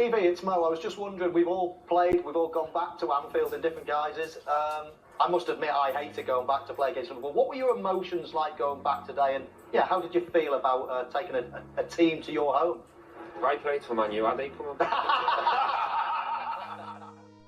Stevie, it's Mo. I was just wondering, we've all gone back to Anfield in different guises. I must admit, I hated going back to play against Liverpool. What were your emotions like going back today? And yeah, how did you feel about taking a team to your home? I played for Man U, they come on.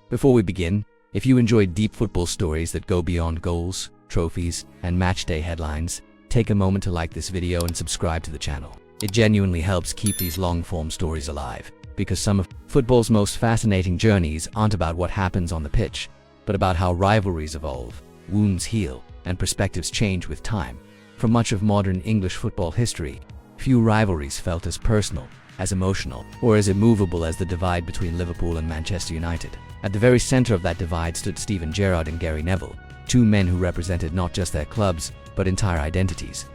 Before we begin, if you enjoy deep football stories that go beyond goals, trophies, and matchday headlines, take a moment to like this video and subscribe to the channel. It genuinely helps keep these long-form stories alive, because some of football's most fascinating journeys aren't about what happens on the pitch, but about how rivalries evolve, wounds heal, and perspectives change with time. For much of modern English football history, few rivalries felt as personal, as emotional, or as immovable as the divide between Liverpool and Manchester United. At the very center of that divide stood Gerrard and Gary Neville, two men who represented not just their clubs, but entire identities.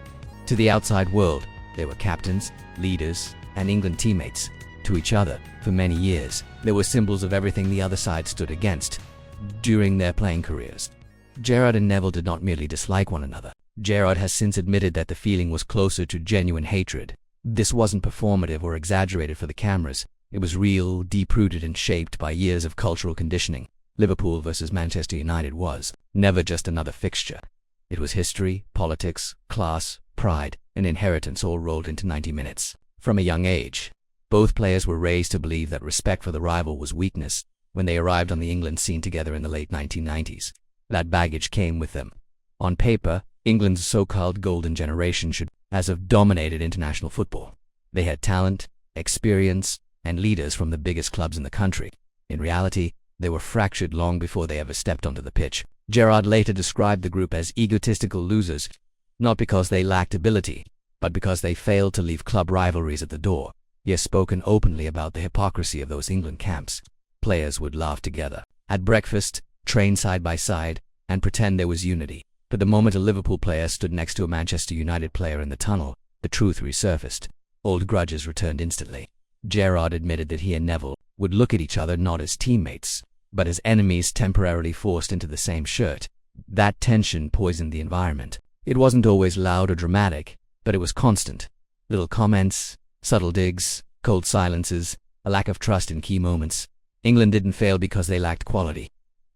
To the outside world, they were captains, leaders, and England teammates. To each other, for many years, they were symbols of everything the other side stood against. During their playing careers, Gerrard and Neville did not merely dislike one another. Gerrard has since admitted that the feeling was closer to genuine hatred. This wasn't performative or exaggerated for the cameras. It was real, deep-rooted and shaped by years of cultural conditioning. Liverpool versus Manchester United was never just another fixture. It was history, politics, class, pride, and inheritance all rolled into 90 minutes. From a young age, both players were raised to believe that respect for the rival was weakness. When they arrived on the England scene together in the late 1990s, that baggage came with them. On paper, England's so-called golden generation should have dominated international football. They had talent, experience, and leaders from the biggest clubs in the country. In reality, they were fractured long before they ever stepped onto the pitch. Gerrard later described the group as egotistical losers, not because they lacked ability, but because they failed to leave club rivalries at the door. He has spoken openly about the hypocrisy of those England camps. Players would laugh together at breakfast, train side by side, and pretend there was unity. But the moment a Liverpool player stood next to a Manchester United player in the tunnel, the truth resurfaced. Old grudges returned instantly. Gerrard admitted that he and Neville would look at each other not as teammates, but as enemies temporarily forced into the same shirt. That tension poisoned the environment. It wasn't always loud or dramatic, but it was constant. Little comments, subtle digs, cold silences, a lack of trust in key moments. England didn't fail because they lacked quality.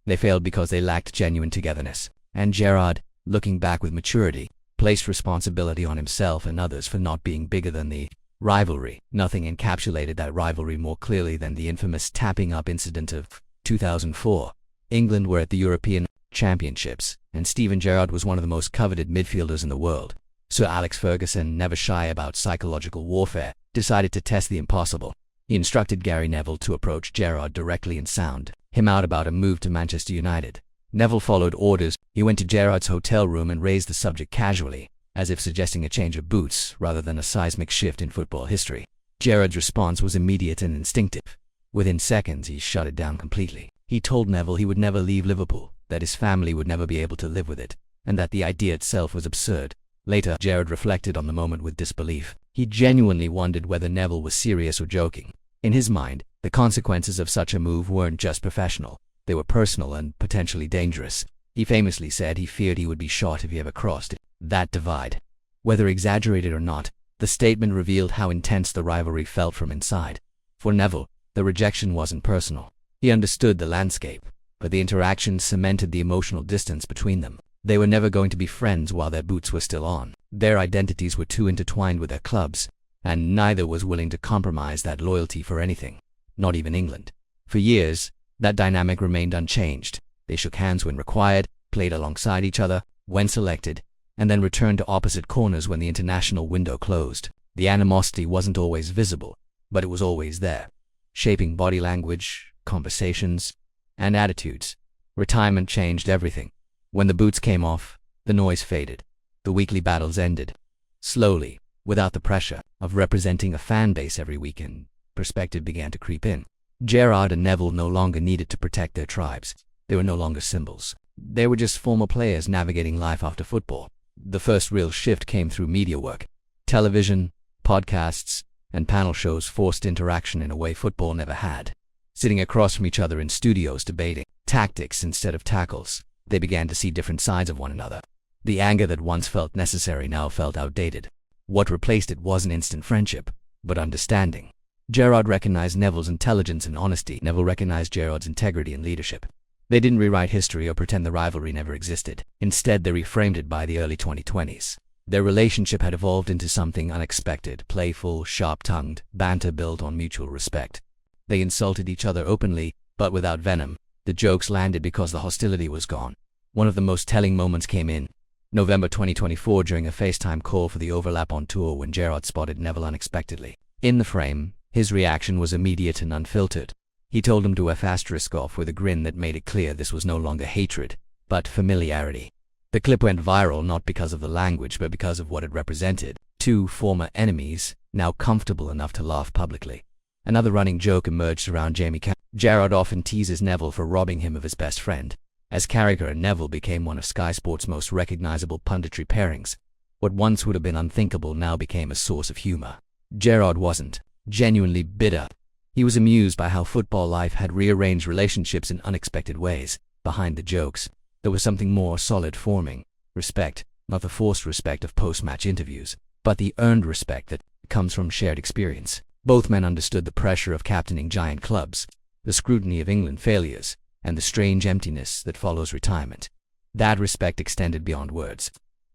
They failed because they lacked genuine togetherness. And Gerrard, looking back with maturity, placed responsibility on himself and others for not being bigger than the rivalry. Nothing encapsulated that rivalry more clearly than the infamous tapping up incident of 2004. England were at the European Championships, and Gerrard was one of the most coveted midfielders in the world. Sir Alex Ferguson, never shy about psychological warfare, decided to test the impossible. He instructed Gary Neville to approach Gerrard directly and sound him out about a move to Manchester United. Neville followed orders. He went to Gerrard's hotel room and raised the subject casually, as if suggesting a change of boots rather than a seismic shift in football history. Gerrard's response was immediate and instinctive. Within seconds, he shut it down completely. He told Neville he would never leave Liverpool, that his family would never be able to live with it, and that the idea itself was absurd. Later, Gerrard reflected on the moment with disbelief. He genuinely wondered whether Neville was serious or joking. In his mind, the consequences of such a move weren't just professional. They were personal and potentially dangerous. He famously said he feared he would be shot if he ever crossed that divide. Whether exaggerated or not, the statement revealed how intense the rivalry felt from inside. For Neville, the rejection wasn't personal. He understood the landscape, but the interaction cemented the emotional distance between them. They were never going to be friends while their boots were still on. Their identities were too intertwined with their clubs, and neither was willing to compromise that loyalty for anything, not even England. For years, that dynamic remained unchanged. They shook hands when required, played alongside each other when selected, and then returned to opposite corners when the international window closed. The animosity wasn't always visible, but it was always there, shaping body language, conversations, and attitudes. Retirement changed everything. When the boots came off, the noise faded. The weekly battles ended. Slowly, without the pressure of representing a fan base every weekend, perspective began to creep in. Gerrard and Neville no longer needed to protect their tribes. They were no longer symbols. They were just former players navigating life after football. The first real shift came through media work. Television, podcasts, and panel shows forced interaction in a way football never had. Sitting across from each other in studios debating tactics instead of tackles, they began to see different sides of one another. The anger that once felt necessary now felt outdated. What replaced it wasn't instant friendship, but understanding. Gerrard recognized Neville's intelligence and honesty. Neville recognized Gerrard's integrity and leadership. They didn't rewrite history or pretend the rivalry never existed. Instead, they reframed it by the early 2020s. Their relationship had evolved into something unexpected, playful, sharp-tongued, banter built on mutual respect. They insulted each other openly, but without venom. The jokes landed because the hostility was gone. One of the most telling moments came in November 2024 during a FaceTime call for the overlap on tour when Gerrard spotted Neville unexpectedly. In the frame, his reaction was immediate and unfiltered. He told him to F** off with a grin that made it clear this was no longer hatred, but familiarity. The clip went viral not because of the language but because of what it represented. Two former enemies, now comfortable enough to laugh publicly. Another running joke emerged around Jamie Carragher. Gerrard often teases Neville for robbing him of his best friend, as Carragher and Neville became one of Sky Sports' most recognizable punditry pairings. What once would have been unthinkable now became a source of humor. Gerrard wasn't genuinely bitter. He was amused by how football life had rearranged relationships in unexpected ways. Behind the jokes, there was something more solid forming. Respect, not the forced respect of post-match interviews, but the earned respect that comes from shared experience. Both men understood the pressure of captaining giant clubs, the scrutiny of England failures, and the strange emptiness that follows retirement. That respect extended beyond words.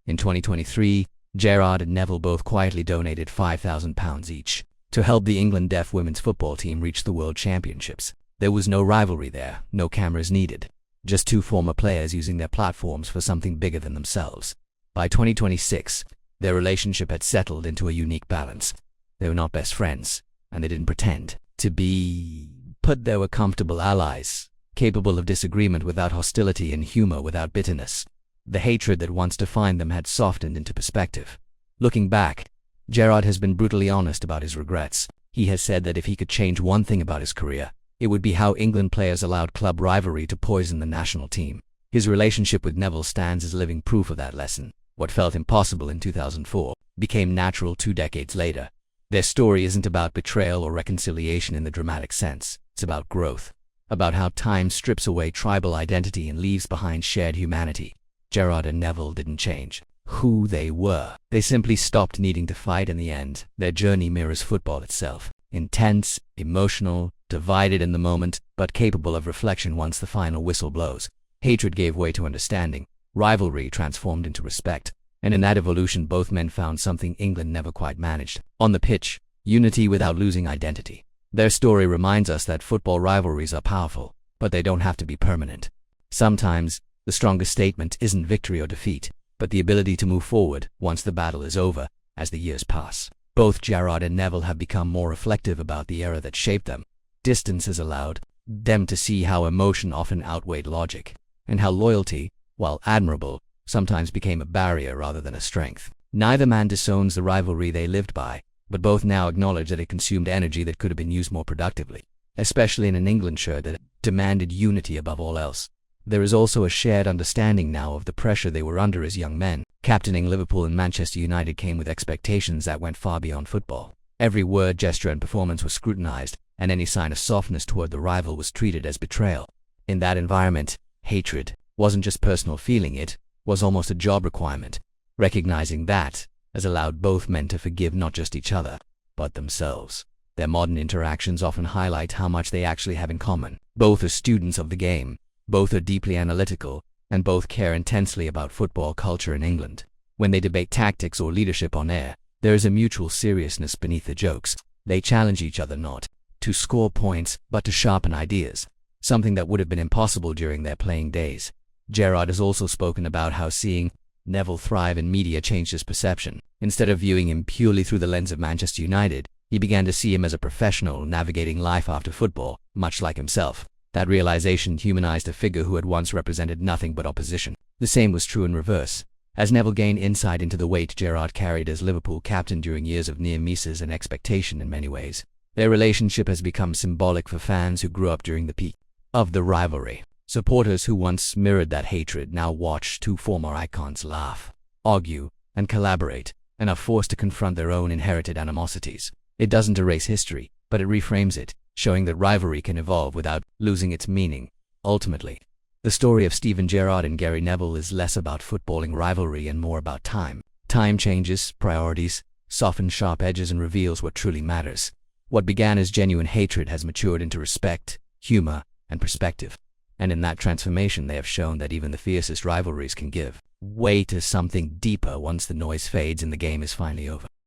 In 2023, Gerrard and Neville both quietly donated £5,000 each to help the England deaf women's football team reach the World Championships. There was no rivalry there, no cameras needed. Just two former players using their platforms for something bigger than themselves. By 2026, their relationship had settled into a unique balance. They were not best friends, and they didn't pretend to be. But they were comfortable allies, capable of disagreement without hostility and humor without bitterness. The hatred that once defined them had softened into perspective. Looking back, Gerrard has been brutally honest about his regrets. He has said that if he could change one thing about his career, it would be how England players allowed club rivalry to poison the national team. His relationship with Neville stands as living proof of that lesson. What felt impossible in 2004 became natural 2 decades later. Their story isn't about betrayal or reconciliation in the dramatic sense. It's about growth, about how time strips away tribal identity and leaves behind shared humanity. Gerrard and Neville didn't change who they were. They simply stopped needing to fight in the end. Their journey mirrors football itself. Intense, emotional, divided in the moment, but capable of reflection once the final whistle blows. Hatred gave way to understanding. Rivalry transformed into respect. And in that evolution, both men found something England never quite managed. On the pitch, unity without losing identity. Their story reminds us that football rivalries are powerful, but they don't have to be permanent. Sometimes, the strongest statement isn't victory or defeat, but the ability to move forward once the battle is over, as the years pass. Both Gerrard and Neville have become more reflective about the era that shaped them. Distance has allowed them to see how emotion often outweighed logic, and how loyalty, while admirable, sometimes became a barrier rather than a strength. Neither man disowns the rivalry they lived by, but both now acknowledge that it consumed energy that could have been used more productively, especially in an England shirt that demanded unity above all else. There is also a shared understanding now of the pressure they were under as young men. Captaining Liverpool and Manchester United came with expectations that went far beyond football. Every word, gesture and performance was scrutinized, and any sign of softness toward the rival was treated as betrayal. In that environment, hatred wasn't just personal feeling, it was almost a job requirement. Recognizing that has allowed both men to forgive not just each other, but themselves. Their modern interactions often highlight how much they actually have in common. Both are students of the game, both are deeply analytical, and both care intensely about football culture in England. When they debate tactics or leadership on air, there is a mutual seriousness beneath the jokes. They challenge each other not to score points, but to sharpen ideas, something that would have been impossible during their playing days. Gerrard has also spoken about how seeing Neville thrive in media changed his perception. Instead of viewing him purely through the lens of Manchester United, he began to see him as a professional navigating life after football, much like himself. That realization humanized a figure who had once represented nothing but opposition. The same was true in reverse. As Neville gained insight into the weight Gerrard carried as Liverpool captain during years of near misses and expectation in many ways, their relationship has become symbolic for fans who grew up during the peak of the rivalry. Supporters who once mirrored that hatred now watch two former icons laugh, argue, and collaborate, and are forced to confront their own inherited animosities. It doesn't erase history, but it reframes it, showing that rivalry can evolve without losing its meaning. Ultimately, the story of Gerrard and Gary Neville is less about footballing rivalry and more about time. Time changes priorities, softens sharp edges and reveals what truly matters. What began as genuine hatred has matured into respect, humor, and perspective. And in that transformation they have shown that even the fiercest rivalries can give way to something deeper once the noise fades and the game is finally over.